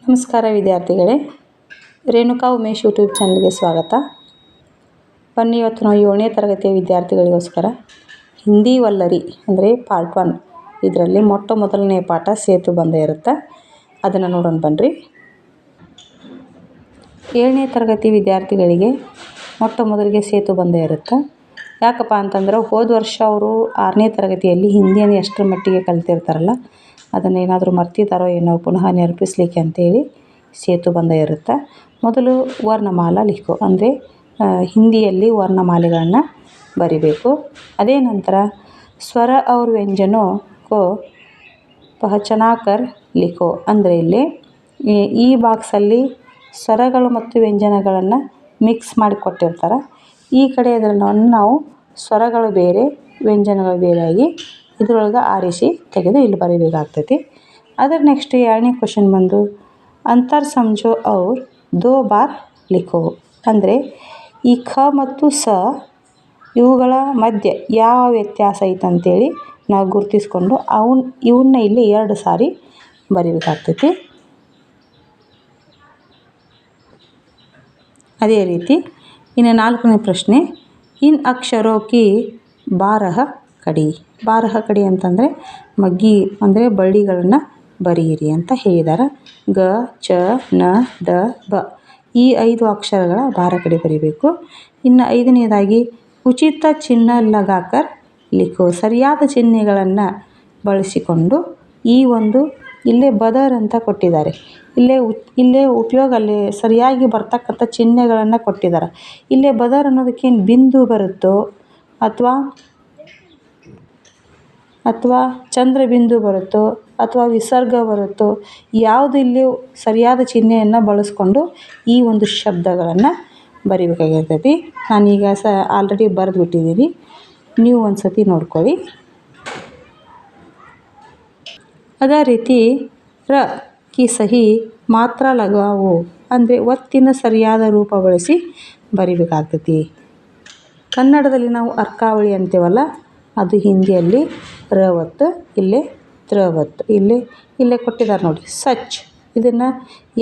ನಮಸ್ಕಾರ ವಿದ್ಯಾರ್ಥಿಗಳೇ, ರೇಣುಕಾ ಉಮೇಶ್ ಯೂಟ್ಯೂಬ್ ಚಾನಲ್ಗೆ ಸ್ವಾಗತ. ಬನ್ನಿ, ಇವತ್ತು ನಾವು 7ನೇ ತರಗತಿಯ ವಿದ್ಯಾರ್ಥಿಗಳಿಗೋಸ್ಕರ ಹಿಂದಿ ವಲ್ಲರಿ ಅಂದರೆ ಪಾರ್ಟ್ 1 ಇದರಲ್ಲಿ ಮೊದಲನೇ ಪಾಠ ಸೇತು ಬಂಧ ಇರುತ್ತೆ. ಅದನ್ನು ನೋಡೋಣ ಬನ್ನಿರಿ. 7ನೇ ತರಗತಿ ವಿದ್ಯಾರ್ಥಿಗಳಿಗೆ ಮೊದಲಿಗೆ ಸೇತು ಬಂಧ ಇರುತ್ತೆ. ಯಾಕಪ್ಪ ಅಂತಂದ್ರೆ ಹೋದ ವರ್ಷ ಅವರು 6ನೇ ತರಗತಿಯಲ್ಲಿ ಹಿಂದಿಯನ್ನು ಎಷ್ಟರ ಮಟ್ಟಿಗೆ ಕಲಿತಿರ್ತಾರಲ್ಲ ಅದನ್ನೇನಾದರೂ ಮರ್ತಿದ್ದಾರೋ ಏನೋ ಪುನಃ ನೆನಪಿಸ್ಲಿಕ್ಕೆ ಅಂತೇಳಿ ಸೇತು ಬಂಧ ಇರುತ್ತೆ. ಮೊದಲು ವರ್ಣಮಾಲಾ ಲಿಖೋ ಅಂದರೆ ಹಿಂದಿಯಲ್ಲಿ ವರ್ಣಮಾಲೆಗಳನ್ನು ಬರಿಬೇಕು. ಅದೇ ನಂತರ ಸ್ವರ और ವ್ಯಂಜನೋ ಕೋ ಪಹಚಾನಾ ಕರ್ ಲಿಖೋ ಅಂದರೆ ಇಲ್ಲಿ ಈ ಬಾಕ್ಸಲ್ಲಿ ಸ್ವರಗಳು ಮತ್ತು ವ್ಯಂಜನಗಳನ್ನು ಮಿಕ್ಸ್ ಮಾಡಿ ಕೊಟ್ಟಿರ್ತಾರೆ. ಈ ಕಡೆ ಅದನ್ನು ನಾವು ಸ್ವರಗಳು ಬೇರೆ ವ್ಯಂಜನಗಳು ಬೇರೆಯಾಗಿ ಇದರೊಳಗೆ ಆರಿಸಿ ತೆಗೆದು ಇಲ್ಲಿ ಬರೀಬೇಕಾಗ್ತೈತಿ. ಅದರ ನೆಕ್ಸ್ಟ್ 2ನೇ ಕ್ವಶನ್ ಬಂದು ಅಂತರ್ ಸಮझो और 2 बार ಲಿಖೋ ಅಂದರೆ ಈ ಖ ಮತ್ತು ಸ ಇವುಗಳ ಮಧ್ಯೆ ಯಾವ ವ್ಯತ್ಯಾಸ ಐತಂತೇಳಿ ನಾವು ಗುರುತಿಸ್ಕೊಂಡು ಇವನ್ನ ಇಲ್ಲಿ 2 ಸಾರಿ ಬರೀಬೇಕಾಗ್ತೈತಿ. ಅದೇ ರೀತಿ ಇನ್ನು 4ನೇ ಪ್ರಶ್ನೆ ಇನ್ ಅಕ್ಷರೋ ಕಿ 12 ಕಡಿ. 12 ಕಡಿ ಅಂತಂದರೆ ಮಗ್ಗಿ ಅಂದರೆ ಬಳ್ಳಿಗಳನ್ನು ಬರೆಯಿರಿ ಅಂತ ಹೇಳಿದ್ದಾರೆ. ಗ ಚ ನ ದ ಬ ಈ 5 ಅಕ್ಷರಗಳ 12 ಕಡಿ ಬರೀಬೇಕು. ಇನ್ನು 5ನೇದಾಗಿ ಉಚಿತ ಚಿಹ್ನ ಲಗಾಕರ್ ಲಿಖೋ ಸರಿಯಾದ ಚಿಹ್ನೆಗಳನ್ನು ಬಳಸಿಕೊಂಡು ಈ ಒಂದು ಇಲ್ಲೇ ಬದರ್ ಅಂತ ಕೊಟ್ಟಿದ್ದಾರೆ. ಇಲ್ಲೇ ಉಪಯೋಗ ಅಲ್ಲಿ ಸರಿಯಾಗಿ ಬರ್ತಕ್ಕಂಥ ಚಿಹ್ನೆಗಳನ್ನು ಕೊಟ್ಟಿದ್ದಾರೆ. ಇಲ್ಲೇ ಬದರ್ ಅನ್ನೋದಕ್ಕೇನು ಬಿಂದು ಬರುತ್ತೋ ಅಥವಾ ಚಂದ್ರ ಬಿಂದು ಬರುತ್ತೋ ಅಥವಾ ವಿಸರ್ಗ ಬರುತ್ತೋ ಯಾವುದು ಇಲ್ಲಿ ಸರಿಯಾದ ಚಿಹ್ನೆಯನ್ನು ಬಳಸ್ಕೊಂಡು ಈ ಒಂದು ಶಬ್ದಗಳನ್ನು ಬರಿಬೇಕಾಗಿರ್ತೈತಿ. ನಾನೀಗ ಆಲ್ರೆಡಿ ಬರೆದುಬಿಟ್ಟಿದ್ದೀನಿ, ನೀವು ಒಂದು ಸತಿ ನೋಡ್ಕೊಳ್ಳಿ. ಅದೇ ರೀತಿ ರ ಕಿ ಸಹಿ ಮಾತ್ರ ಲಗಾವು ಅಂದರೆ ಒತ್ತಿನ ಸರಿಯಾದ ರೂಪ ಬಳಸಿ ಬರಿಬೇಕಾಗ್ತೈತಿ. ಕನ್ನಡದಲ್ಲಿ ನಾವು ಅರ್ಕಾವಳಿ ಅಂತೀವಲ್ಲ ಅದು ಹಿಂದಿಯಲ್ಲಿ ರ ಒತ್ತು, ಇಲ್ಲೇ ತ್ರ ಒತ್ತು. ಇಲ್ಲೇ ಕೊಟ್ಟಿದ್ದಾರೆ ನೋಡಿ ಸಚ್. ಇದನ್ನು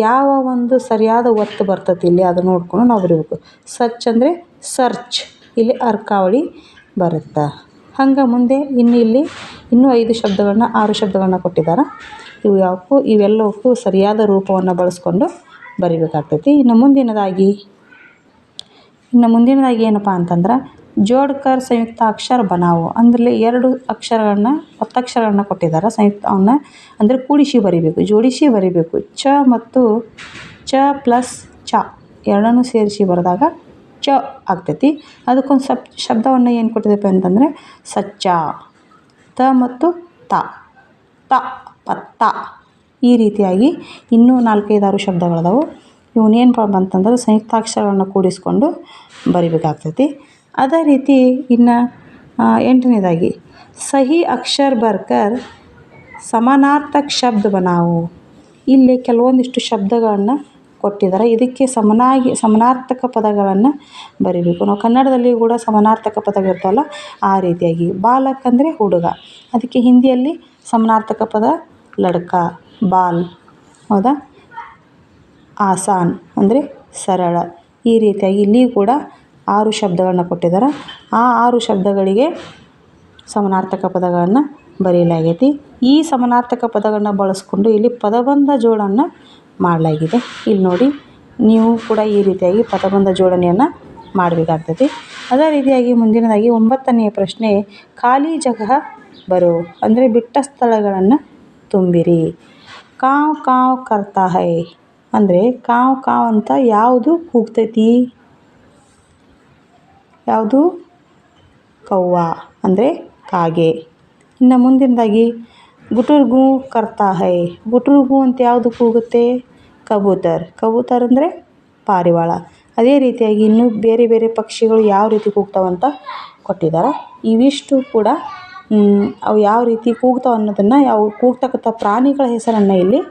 ಯಾವ ಒಂದು ಸರಿಯಾದ ಒತ್ತು ಬರ್ತೈತಿ ಇಲ್ಲಿ ಅದು ನೋಡ್ಕೊಂಡು ನಾವು ಬರೀಬೇಕು. ಸಚ್ ಅಂದರೆ ಸರ್ಚ್, ಇಲ್ಲಿ ಅರ್ಕಾವಳಿ ಬರುತ್ತೆ. ಹಂಗೆ ಮುಂದೆ ಇನ್ನೂ 5 ಶಬ್ದಗಳನ್ನ 6 ಶಬ್ದಗಳನ್ನ ಕೊಟ್ಟಿದ್ದಾರೆ. ಇವೆಲ್ಲವಕ್ಕೂ ಸರಿಯಾದ ರೂಪವನ್ನು ಬಳಸ್ಕೊಂಡು ಬರಿಬೇಕಾಗ್ತೈತಿ. ಇನ್ನು ಮುಂದಿನದಾಗಿ ಏನಪ್ಪ ಅಂತಂದ್ರೆ ಜೋಡ್ಕರ್ ಸಂಯುಕ್ತ ಅಕ್ಷರ ಬನಾವು ಅಂದರೆ 2 ಅಕ್ಷರಗಳನ್ನ ಒತ್ತಕ್ಷರಗಳನ್ನ ಕೊಟ್ಟಿದ್ದಾರೆ. ಸಂಯುಕ್ತವನ್ನ ಅಂದರೆ ಕೂಡಿಸಿ ಬರಿಬೇಕು, ಜೋಡಿಸಿ ಬರಿಬೇಕು. ಚ ಮತ್ತು ಚ ಪ್ಲಸ್ ಚ ಎರಡನ್ನೂ ಸೇರಿಸಿ ಬರೆದಾಗ ಚ ಆಗ್ತೈತಿ. ಅದಕ್ಕೊಂದು ಶಬ್ದವನ್ನು ಏನು ಕೊಟ್ಟಿದ್ದಪ್ಪ ಅಂತಂದರೆ ಸಚ್ಚ. ತ ಮತ್ತು ತ ಪತ್ತ ಈ ರೀತಿಯಾಗಿ ಇನ್ನೂ 4-5-6 ಶಬ್ದಗಳದಾವು. ಇವನ್ನೇನಪ್ಪ ಅಂತಂದ್ರೆ ಸಂಯುಕ್ತಾಕ್ಷರಗಳನ್ನು ಕೂಡಿಸ್ಕೊಂಡು ಬರಿಬೇಕಾಗ್ತೈತಿ. ಅದೇ ರೀತಿ ಇನ್ನು 8ನೇದಾಗಿ ಸಹಿ ಅಕ್ಷರ ಬರ್ಕರ್ ಸಮಾನಾರ್ಥಕ ಶಬ್ದ ಬನಾವು. ಇಲ್ಲಿ ಕೆಲವೊಂದಿಷ್ಟು ಶಬ್ದಗಳನ್ನು ಕೊಟ್ಟಿದ್ದಾರೆ. ಇದಕ್ಕೆ ಸಮಾನಾರ್ಥಕ ಪದಗಳನ್ನು ಬರಿಬೇಕು. ನಾವು ಕನ್ನಡದಲ್ಲಿ ಕೂಡ ಸಮಾನಾರ್ಥಕ ಪದಗಳಿರ್ತಾವಲ್ಲ ಆ ರೀತಿಯಾಗಿ. ಬಾಲಕ್ ಅಂದರೆ ಹುಡುಗ, ಅದಕ್ಕೆ ಹಿಂದಿಯಲ್ಲಿ ಸಮಾನಾರ್ಥಕ ಪದ ಲಡ್ಕ, ಬಾಲ್. ಹೌದಾ. ಆಸಾನ್ ಅಂದರೆ ಸರಳ. ಈ ರೀತಿಯಾಗಿ ಇಲ್ಲಿ ಕೂಡ 6 ಶಬ್ದಗಳನ್ನ ಕೊಟ್ಟಿದ್ದಾರೆ. ಆ 6 ಶಬ್ದಗಳಿಗೆ ಸಮಾನಾರ್ಥಕ ಪದಗಳನ್ನು ಬರೆಯಲಾಗೈತಿ. ಈ ಸಮಾನಾರ್ಥಕ ಪದಗಳನ್ನ ಬಳಸ್ಕೊಂಡು ಇಲ್ಲಿ ಪದಬಂಧ ಜೋಡನ್ನು ಮಾಡಲಾಗಿದೆ. ಇಲ್ಲಿ ನೋಡಿ, ನೀವು ಕೂಡ ಈ ರೀತಿಯಾಗಿ ಪದಬಂಧ ಜೋಡಣೆಯನ್ನು ಮಾಡಬೇಕಾಗ್ತೈತಿ. ಅದೇ ರೀತಿಯಾಗಿ ಮುಂದಿನದಾಗಿ 9ನೇ ಪ್ರಶ್ನೆ ಖಾಲಿ ಜಗಹ ಬರೋ ಅಂದರೆ ಬಿಟ್ಟ ಸ್ಥಳಗಳನ್ನು ತುಂಬಿರಿ. ಕಾವ್ ಕಾವ್ ಕರ್ತಾ ಹೈ ಅಂದರೆ ಕಾವ್ ಕಾವ್ ಅಂತ ಯಾವುದು ಕೂಗ್ತೈತಿ? ಯಾವುದು? ಕವ್ವ ಅಂದರೆ ಕಾಗೆ. ಇನ್ನು ಮುಂದಿನದಾಗಿ ಗುಟುರ್ಗು ಕರ್ತಾ ಹೈ. ಗುಟುರ್ಗು ಅಂತ ಯಾವುದು ಕೂಗುತ್ತೆ? ಕಬೂತರ್ ಅಂದರೆ ಪಾರಿವಾಳ. ಅದೇ ರೀತಿಯಾಗಿ ಇನ್ನೂ ಬೇರೆ ಬೇರೆ ಪಕ್ಷಿಗಳು ಯಾವ ರೀತಿ ಕೂಗ್ತಾವಂತ ಕೊಟ್ಟಿದ್ದಾರೆ. ಇವಿಷ್ಟು ಕೂಡ ಅವು ಯಾವ ರೀತಿ ಕೂಗ್ತಾವೆ ಅನ್ನೋದನ್ನು, ಅವು ಕೂಗ್ತಕ್ಕಂಥ ಪ್ರಾಣಿಗಳ ಹೆಸರನ್ನು ಇಲ್ಲಿ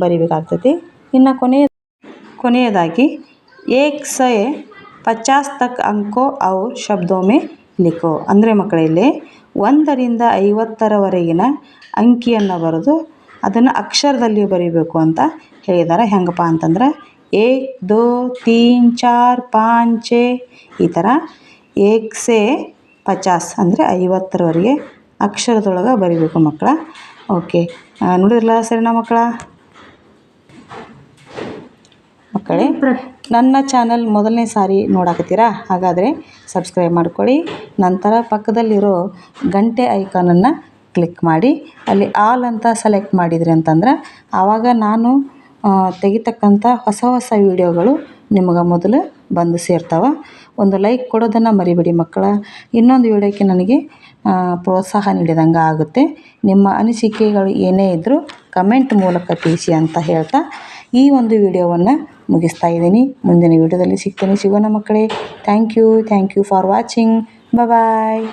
ಬರಿಬೇಕಾಗ್ತೈತಿ. ಇನ್ನು ಕೊನೆಯದಾಗಿ 150 ತಕ್ ಅಂಕೋ ಔರ್ ಶಬ್ದೋ ಮೇ ಲಿಖೋ ಅಂದರೆ ಮಕ್ಕಳಲ್ಲಿ 1ರಿಂದ 50ರವರೆಗಿನ ಅಂಕಿಯನ್ನು ಬರೆದು ಅದನ್ನು ಅಕ್ಷರದಲ್ಲಿ ಬರೀಬೇಕು ಅಂತ ಹೇಳಿದ್ದಾರೆ. ಹೆಂಗಪ್ಪ ಅಂತಂದ್ರೆ 1 2 3 4 5 6 ಈ ಥರ 1 से 50 ಅಂದರೆ 50ರವರೆಗೆ ಅಕ್ಷರದೊಳಗೆ ಬರೀಬೇಕು ಮಕ್ಕಳ. ಓಕೆ, ನೋಡಿದ್ರಲ್ಲ ಸರಿನಾ ಮಕ್ಕಳೇ, ನನ್ನ ಚಾನಲ್ ಮೊದಲನೇ ಸಾರಿ ನೋಡಾಕತ್ತೀರಾ? ಹಾಗಾದರೆ ಸಬ್ಸ್ಕ್ರೈಬ್ ಮಾಡ್ಕೊಳ್ಳಿ. ನಂತರ ಪಕ್ಕದಲ್ಲಿರೋ ಗಂಟೆ ಐಕಾನನ್ನು ಕ್ಲಿಕ್ ಮಾಡಿ ಅಲ್ಲಿ ಆಲ್ ಅಂತ ಸೆಲೆಕ್ಟ್ ಮಾಡಿದ್ರಿ ಅಂತಂದ್ರೆ ಆವಾಗ ನಾನು ತೆಗಿತಕ್ಕಂಥ ಹೊಸ ವೀಡಿಯೋಗಳು ನಿಮಗೆ ಮೊದಲು ಬಂದು ಸೇರ್ತಾವೆ. ಒಂದು ಲೈಕ್ ಕೊಡೋದನ್ನು ಮರಿಬೇಡಿ ಮಕ್ಕಳ. ಇನ್ನೊಂದು ವೀಡಿಯೋಕ್ಕೆ ನನಗೆ ಪ್ರೋತ್ಸಾಹ ನೀಡಿದಂಗೆ ಆಗುತ್ತೆ. ನಿಮ್ಮ ಅನಿಸಿಕೆಗಳು ಏನೇ ಇದ್ದರೂ ಕಮೆಂಟ್ ಮೂಲಕ ತಿಳಿಸಿ ಅಂತ ಹೇಳ್ತಾ ಈ ಒಂದು ವಿಡಿಯೋವನ್ನು ಮುಗಿಸ್ತಾ ಇದ್ದೀನಿ. ಮುಂದಿನ ವಿಡಿಯೋದಲ್ಲಿ ಸಿಗೋಣ ಮಕ್ಕಳೇ. Thank you for watching. Bye.